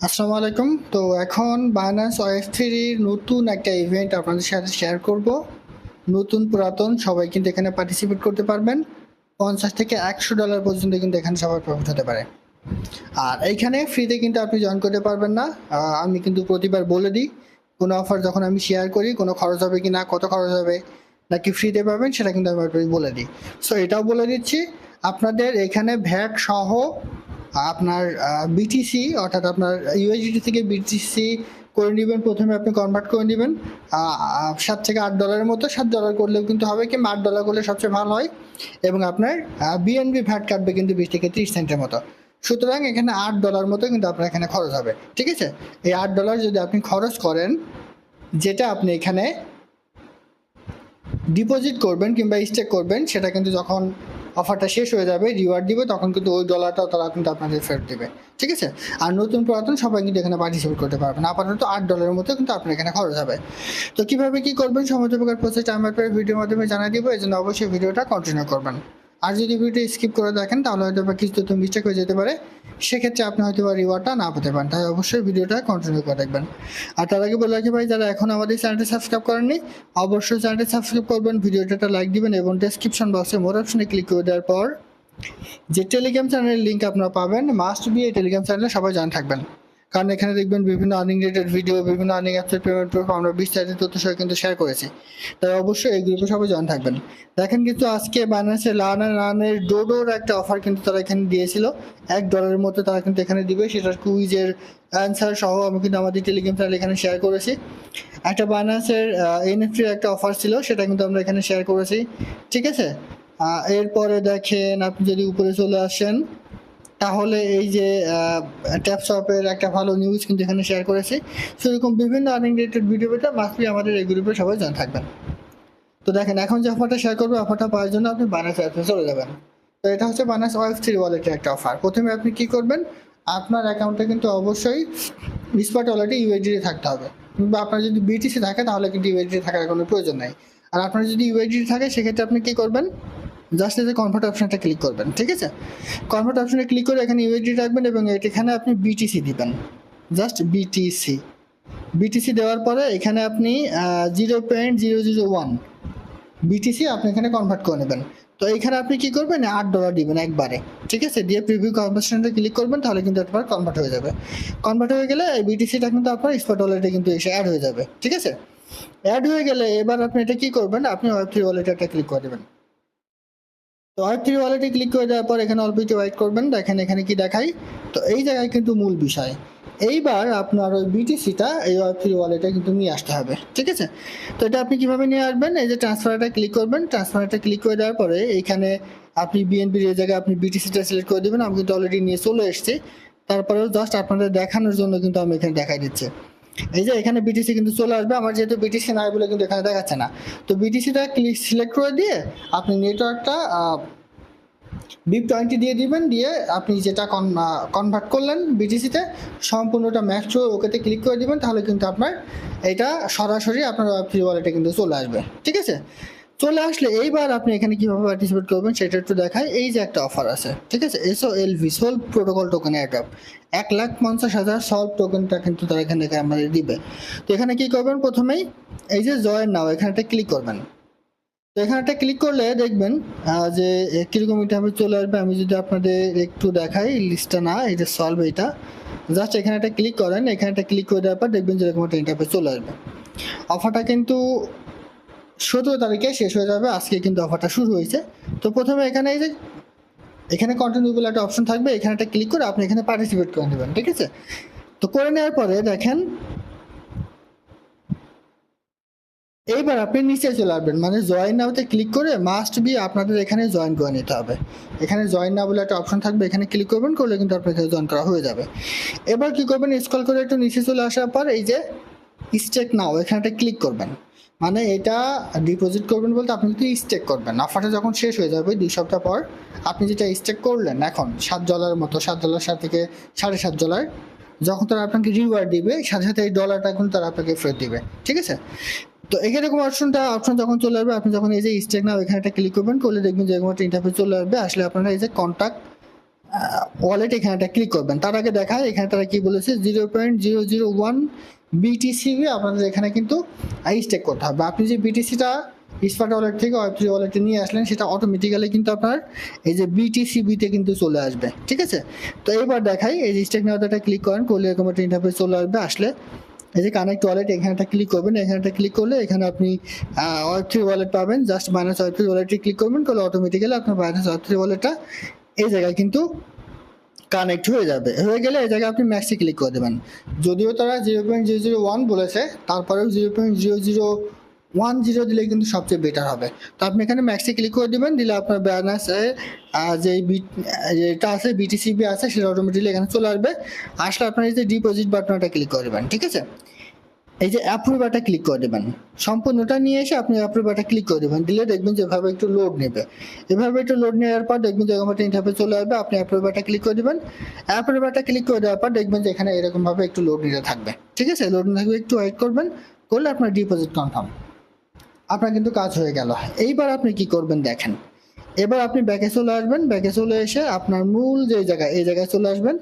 আসসালামু আলাইকুম। তো এখন বাইন্যান্স ওয়েব3 নতুন একটা ইভেন্ট আপনাদের সাথে শেয়ার করব। নতুন পুরাতন সবাই কিন্তু এখানে পার্টিসিপেট করতে পারবেন। 50 থেকে $100 পর্যন্ত কিন্তু এখানে সবার প্রফিট হতে পারে। আর এইখানে ফ্রিতে কিন্তু আপনি জয়েন করতে পারবেন না। আমি কিন্তু প্রতিবার বলে দিই, কোনো অফার যখন আমি শেয়ার করি কোনো খরচ হবে কি না, কত খরচ হবে, নাকি ফ্রিতে পাবেন সেটা কিন্তু আমি আপনাকে বলে দিই। সো এটাও বলে দিচ্ছি, আপনাদের এখানে ভ্যাট সহ আপনার বিটিসি অর্থাৎ আপনার ইউএসডিটি থেকে বিটিসি করে নেবেন। প্রথমে আপনি কনভার্ট করে নেবেন 7 থেকে $8 মতো। $7 করলেও কিন্তু হবে, কি $8 করলে সবচেয়ে ভালো হয়। এবং আপনার বিএনবি ভ্যাট কাটবে কিন্তু 20 থেকে 30 সেন্টের মতো। সুতরাং এখানে $8 মতো কিন্তু আপনার এখানে খরচ হবে। ঠিক আছে, এই $8 যদি আপনি খরচ করেন, যেটা আপনি এখানে ডিপোজিট করবেন কিংবা স্টেক করবেন, সেটা কিন্তু যখন অফারটা শেষ হয়ে যাবে, রিওয়ার্ড দিবে, তখন কিন্তু ওই ডলারটাও তারা কিন্তু আপনাদের ফেরত দেবে। ঠিক আছে, আর নতুন পুরাতন সবাই কিন্তু এখানে পার্টিসিপেট করতে পারবেন। আপাতত $8 মতো কিন্তু আপনার এখানে খরচ হবে। তো কীভাবে কী করবেন সমস্ত প্রকার প্রসেসটা আমি আপনার ভিডিওর মাধ্যমে জানিয়ে দিব, এই জন্য অবশ্যই ভিডিওটা কন্টিনিউ করবেন। আর যদি ভিডিও স্কিপ করে দেখেন তাহলে হয়তো বা কিছু তথ্য মিস্টেক হয়ে যেতে পারে, সেক্ষেত্রে আপনি হয়তো বা রিওয়ার্ডটা না পেতে পারেন। তাই অবশ্যই ভিডিওটা কন্টিনিউ করে দেখবেন। আর তার আগে বলে রাখি ভাই, যারা এখন আমাদের চ্যানেলটি সাবস্ক্রাইব করেননি অবশ্যই চ্যানেলটি সাবস্ক্রাইব করবেন, ভিডিওটা একটা লাইক দিবেন এবং ডেসক্রিপশন বক্সে মোর অপশনে ক্লিক করে দেওয়ার পর যে টেলিগ্রাম চ্যানেলের লিঙ্ক আপনারা পাবেন, মাস্ট বি এই টেলিগ্রাম চ্যানেলে সবাই জানা থাকবেন। কারণ এখানে দেখবেন বিভিন্ন আর্নিং রিলেটেড ভিডিও, বিভিন্ন আর্নিং অ্যাপসের পেমেন্ট প্রুফ আমরা বিস্তারিত তথ্য সহ কিন্তু শেয়ার করেছি। তাই অবশ্যই এই গ্রুপে সবাই জয়েন থাকবেন। দেখেন কিন্তু আজকে বাইন্যান্সের লার্নের ডোডোর একটা অফার কিন্তু তারা এখানে দিয়েছিল। $1 মতো তারা কিন্তু এখানে দিবে, সেটার কুইজের অ্যান্সার সহ আমি কিন্তু আমাদের টেলিগ্রাম চ্যানেল এখানে শেয়ার করেছি। একটা বাইন্যান্সের এনএফটির একটা অফার ছিল, সেটা কিন্তু আমরা এখানে শেয়ার করেছি। ঠিক আছে, এরপরে দেখেন আপনি যদি উপরে চলে আসেন তাহলে এই যে ট্যাপশপের একটা ভালো নিউজ কিন্তু এখানে শেয়ার করেছি। সেরকম বিভিন্ন আর্নিং রিলেটেড ভিডিও পেতে মাস্টলি আমাদের এই গ্রুপে সবাই জয়েন থাকবেন। তো দেখেন এখন যে অফারটা শেয়ার করবো, অফারটা পাওয়ার জন্য আপনি বাইন্যান্স অ্যাপে চলে যাবেন। তো এটা হচ্ছে বাইন্যান্স ওয়েব3 ওয়ালেটের একটা অফার। প্রথমে আপনি কি করবেন, আপনার অ্যাকাউন্টে কিন্তু অবশ্যই স্পট ওয়ালেটে ইউএসডিটি থাকতে হবে, কিংবা আপনার যদি বিটিসি থাকে তাহলে কিন্তু ইউএসডিটি থাকার কোনো প্রয়োজন নেই। আর আপনার যদি ইউএসডিটি থাকে সেক্ষেত্রে আপনি কি করবেন, জাস্ট এই যে কনভার্ট অপশনটা ক্লিক করবেন। ঠিক আছে, কনভার্ট অপশনে ক্লিক করে এখানে ইউএসডি রাখবেন এবং এখানে আপনি বিটিসি দিবেন, জাস্ট বিটিসি। বিটিসি দেওয়ার পরে এখানে আপনি 0.001 বিটিসি আপনি এখানে কনভার্ট করে নেবেন। তো এখানে আপনি কি করবেন, $8 দিবেন একবারে। ঠিক আছে, দিয়ে প্রিভিউ কনভার্সনটা ক্লিক করবেন, তাহলে কিন্তু একবার কনভার্ট হয়ে যাবে। কনভার্ট হয়ে গেলে এই বিটিসিটা কিন্তু আপনার স্পট ওয়ালেটে কিন্তু এসে অ্যাড হয়ে যাবে। ঠিক আছে, অ্যাড হয়ে গেলে এবার আপনি এটা কি করবেন, আপনি ওয়েব3 ওয়ালেটে একটা ক্লিক করে দেবেন। তো ওয়েব3 ওয়ালেটে ক্লিক করে দেওয়ার পর এখানে অল্প একটু ওয়েট করবেন। দেখেন এখানে কি দেখাই, তো এই জায়গায় কিন্তু মূল বিষয়, এইবার আপনার ওই বিটিসিটা এই ওয়েব3 ওয়ালেটে কিন্তু নিয়ে আসতে হবে। ঠিক আছে, তো এটা আপনি কিভাবে নিয়ে আসবেন, এই যে ট্রান্সফারটা ক্লিক করবেন। ট্রান্সফারটা ক্লিক করে দেওয়ার পরে এইখানে আপনি বিএনপির এই জায়গায় আপনি বিটিসিটা সিলেক্ট করে দেবেন। আমি কিন্তু অলরেডি নিয়ে চলে এসেছি, তারপরেও জাস্ট আপনাদের দেখানোর জন্য কিন্তু আমি এখানে দেখাই দিচ্ছি। এই যে এখানে বিটিসি কিন্তু চলে আসবে, আমার যেহেতু বিটিসি নাই বলে কিন্তু এখানে দেখাচ্ছে না। তো বিটিসিটা ক্লিক সিলেক্ট করে দিয়ে আপনি নেটওয়ার্কটা BIP20 দিয়ে দিবেন, দিয়ে আপনি যেটা কনভার্ট করলেন বিটিসিতে সম্পূর্ণটা ম্যাচ ওকেতে ক্লিক করে দিবেন, তাহলে কিন্তু আপনার এটা সরাসরি আপনার ওয়েব3 ওয়ালেটে কিন্তু চলে আসবে। ঠিক আছে, চলে আসলে এইবার আপনি এখানে কীভাবে পার্টিসিপেট করবেন সেটা একটু দেখায়। এই যে একটা অফার আছে, ঠিক আছে, SOLV Solv protocol token airdrop 1,50,000 Solv টোকেনটা কিন্তু তারা এখানে আমাদের দিবে। তো এখানে কি করবেন, প্রথমেই এই যে জয়েন নাও এখানে একটা ক্লিক করবেন। তো এখানে একটা ক্লিক করলে দেখবেন যে কীরকম এটা আমি চলে আসবে। আমি যদি আপনাদের একটু দেখাই, লিস্টটা না, এই যে সলভ, এইটা জাস্ট এখানে একটা ক্লিক করেন। এখানে একটা ক্লিক করে দেওয়ার পর দেখবেন যে এরকম একটা ইন্টারফেস চলে আসবে। অফারটা কিন্তু 17 তারিখে শেষ হয়ে যাবে, আজকে কিন্তু অফারটা শুরু হয়েছে। তো প্রথমে এখানে এই যে এখানে কন্টিনিউ বলে একটা অপশন থাকবে, এখানে একটা ক্লিক করে আপনি এখানে পার্টিসিপেট করে নেবেন। ঠিক আছে, তো করে নেওয়ার পরে দেখেন এইবার আপনি নিচে চলে আসবেন, মানে জয়েন নাওতে ক্লিক করে মাস্ট বি আপনাদের এখানে জয়েন করে নিতে হবে। এখানে জয়েন নাও বলে একটা অপশন থাকবে, এখানে ক্লিক করবেন, করলে কিন্তু আপনার এখানে জয়েন করা হয়ে যাবে। এবার কি করবেন, স্ক্রল করে একটু নিচে চলে আসার পর এই যে স্টেক নাও এখানে একটা ক্লিক করবেন। মানে এটা ডিপোজিট করবেন বলতে আপনি কিন্তু স্টেক করবেন। অফারটা যখন শেষ হয়ে যাবে 2 সপ্তাহ পর, আপনি যেটা স্টেক করলেন এখন $7 মতো, $7 থেকে $7.5, যখন তারা আপনাকে রিওয়ার্ড দিবে সাথে সাথে এই ডলারটা কিন্তু তারা আপনাকে ফেরত দিবে। ঠিক আছে, তো এরকম অপশন যখন চলে আসবে, আপনি যখন এই যে স্টেক নাও এখানে একটা ক্লিক করবেন, করলে দেখবেন যে এরকম একটা ইন্টারফেস চলে আসবে। আসলে আপনারা এই যে কন্ট্যাক্ট ওয়ালেট এখানে একটা ক্লিক করবেন। তার আগে দেখায় এখানে তারা কি বলেছে 0.001 বিটিসিবি আপনাদের এখানে কিন্তু স্টেক করতে হবে। আপনি যে বিটিসিটা স্মার্ট ওয়ালেট থেকে ওয়েব3 ওয়ালেটে নিয়ে আসলেন সেটা অটোমেটিক্যালি কিন্তু আপনার এই যে বিটিসিবিতে কিন্তু চলে আসবে, ঠিক আছে। তো এবার দেখাই এই যে স্টেক নাওতে ক্লিক করেন, করলে এরকম একটা ইন্টারফেস চলে আসবে। আসলে এই যে কানেক্ট ওয়ালেট এখানে একটা ক্লিক করবেন, এখানে একটা ক্লিক করলে এখানে আপনি ওয়েব3 ওয়ালেট পাবেন। জাস্ট মাইনাস ওয়েব3 ওয়ালেটে ক্লিক করবেন, করলে অটোমেটিক্যালি আপনার মাইনাস ওয়েব3 ওয়ালেটটা এই জায়গায় কিন্তু কানেক্ট হয়ে যাবে। হয়ে গেলে এই জায়গায় আপনি ম্যাক্সে ক্লিক করে দেবেন। যদিও তারা 0.001 বলেছে, তারপরেও 0.0010 দিলে কিন্তু সবচেয়ে বেটার হবে। তো আপনি এখানে ম্যাক্সে ক্লিক করে দেবেন, দিলে আপনার ব্যালেন্সে যেটা আছে বিটিসিবি আছে সেটা অটোমেটিকলি এখানে চলে আসবে। আসলে আপনার এই যে ডিপোজিট বাটনটা ক্লিক করে দেবেন, ঠিক আছে। এই যে অ্যাপ্রুভারটা ক্লিক করে দেবেন, সম্পূর্ণটা নিয়ে এসে আপনি অ্যাপ্রুভারটা ক্লিক করে দেবেন, দিলে দেখবেন যে এভাবে একটু লোড নেবে। এভাবে একটু লোড নেওয়ার পর দেখবেন যে এরকম একটা ইন্টারফেস চলে আসবে। আপনি অ্যাপ্রুভারটা ক্লিক করে দেবেন, অ্যাপ্রুভারটা ক্লিক করে দেওয়ার পর দেখবেন যে এখানে এরকমভাবে একটু লোড নিতে থাকবে, ঠিক আছে। লোড নিতে থাকবে, একটু ওয়েট করবেন, করলে আপনার ডিপোজিট কনফার্ম, আপনার কিন্তু কাজ হয়ে গেল। এইবার আপনি কি করবেন দেখেন, এবার আপনি ব্যাকে চলে আসবেন, ব্যাকে চলে এসে আপনার মূল যে জায়গা এই জায়গায় চলে আসবেন।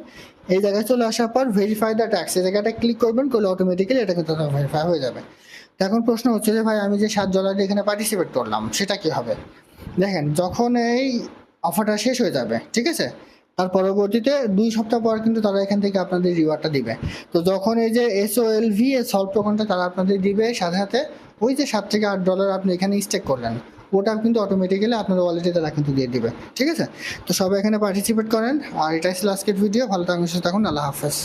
এই জায়গায় চলে আসার পর ভেরিফাই দ্য ট্যাক্স এই জায়গাটা ক্লিক করবেন, করলে অটোমেটিক্যালি এটা কিন্তু ভেরিফাই হয়ে যাবে। তো এখন প্রশ্ন হচ্ছে যে ভাই আমি যে $7 এখানে পার্টিসিপেট করলাম সেটা কি হবে। দেখেন যখন এই অফারটা শেষ হয়ে যাবে, ঠিক আছে, তার পরবর্তীতে 2 সপ্তাহ পর কিন্তু তারা এখান থেকে আপনাদের রিওয়ার্ডটা দিবে। তো যখন এই যে SOLV সলভ টোকনটা তারা আপনাদের দিবে, সাথে সাথে ওই যে $7 থেকে $8 আপনি এখানে স্টেক করলেন ওটা কিন্তু অটোমেটিক্যালি আপনার ওয়ালেটে তারা কিন্তু দিয়ে দিবে, ঠিক আছে। তো সবাই এখানে পার্টিসিপেট করেন। আর এটাই ছিল আজকের ভিডিও। ভালো থাকুন, সুস্থ থাকুন, আল্লাহ হাফেজ।